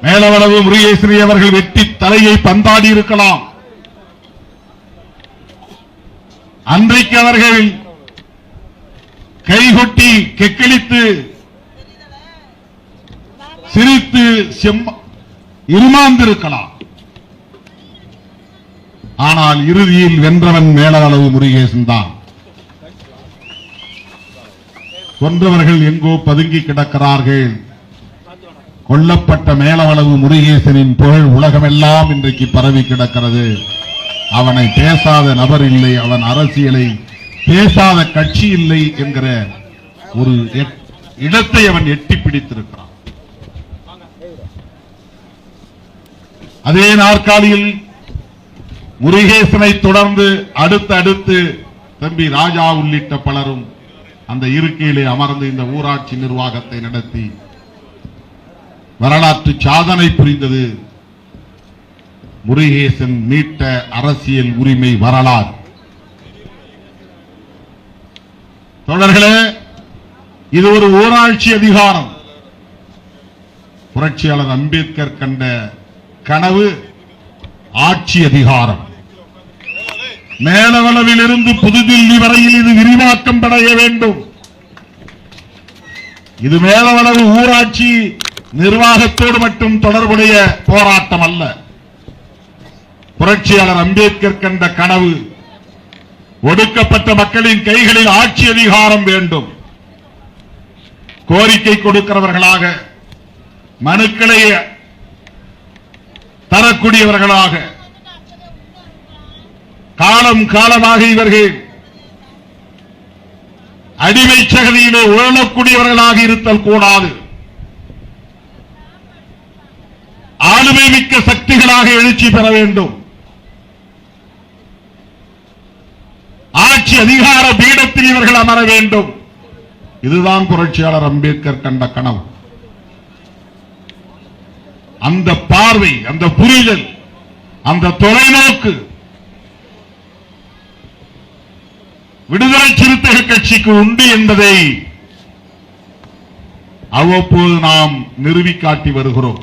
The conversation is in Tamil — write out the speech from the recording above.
மேலவளவு முருகேசரி அவர்கள் வெட்டி தலையை பந்தாடி இருக்கலாம். அன்றைக்கு அவர்கள் கைகொட்டி கெக்களித்து சிரித்து இருமாந்திருக்கலாம். ஆனால் இறுதியில் வென்றவன் மேலவளவு முருகேசன் தான். கொன்றவர்கள் எங்கோ பதுங்கி கிடக்கிறார்கள். கொல்லப்பட்ட மேலவளவு முருகேசனின் புகழ் உலகமெல்லாம் இன்றைக்கு பரவி கிடக்கிறது. அவனை பேசாத நபர் இல்லை, அவன் அரசியலை பேசாத கட்சி இல்லை என்கிற ஒரு இடத்தை அவன் எட்டி பிடித்திருக்கிறான். அதே நாற்காலியில் முருகேசனை தொடர்ந்து அடுத்து தம்பி ராஜா உள்ளிட்ட பலரும் அந்த இருக்கையிலே அமர்ந்து இந்த ஊராட்சி நிர்வாகத்தை நடத்தி வரலாற்று சாதனை புரிந்தது முருகேசன் மீட்ட அரசியல் உரிமை வரலாறு. தொடர்களே, இது ஒரு ஊராட்சி அதிகாரம். புரட்சியாளர் அம்பேத்கர் கண்ட கனவு ஆட்சி அதிகாரம். மேலவளவில் இருந்து புதுதில்லி வரையில் இது விரிவாக்கம் அடைய வேண்டும். இது மேலவளவு ஊராட்சி நிர்வாகத்தோடு மட்டும் தொடர்புடைய போராட்டம் அல்ல. புரட்சியாளர் அம்பேத்கர் கண்ட கனவு ஒடுக்கப்பட்ட மக்களின் கைகளில் ஆட்சி அதிகாரம் வேண்டும். கோரிக்கை கொடுக்கிறவர்களாக, மனுக்களை தரக்கூடியவர்களாக, காலம் காலமாக இவர்கள் அடிமை சகதியிலே உழலக்கூடியவர்களாக இருத்தல் கூடாது. ஆளுமை மிக்க சக்திகளாக எழுச்சி பெற வேண்டும். ஆட்சி அதிகார பீடத்தில் இவர்கள் அமர வேண்டும். இதுதான் புரட்சியாளர் அம்பேத்கர் கண்ட கனவு. அந்த பார்வை, அந்த புரிதல், அந்த தொலைநோக்கு விடுதலை சிறுத்தைகள் கட்சிக்கு உண்டு என்பதை அவ்வப்போது நாம் நிறுவிக்காட்டி வருகிறோம்.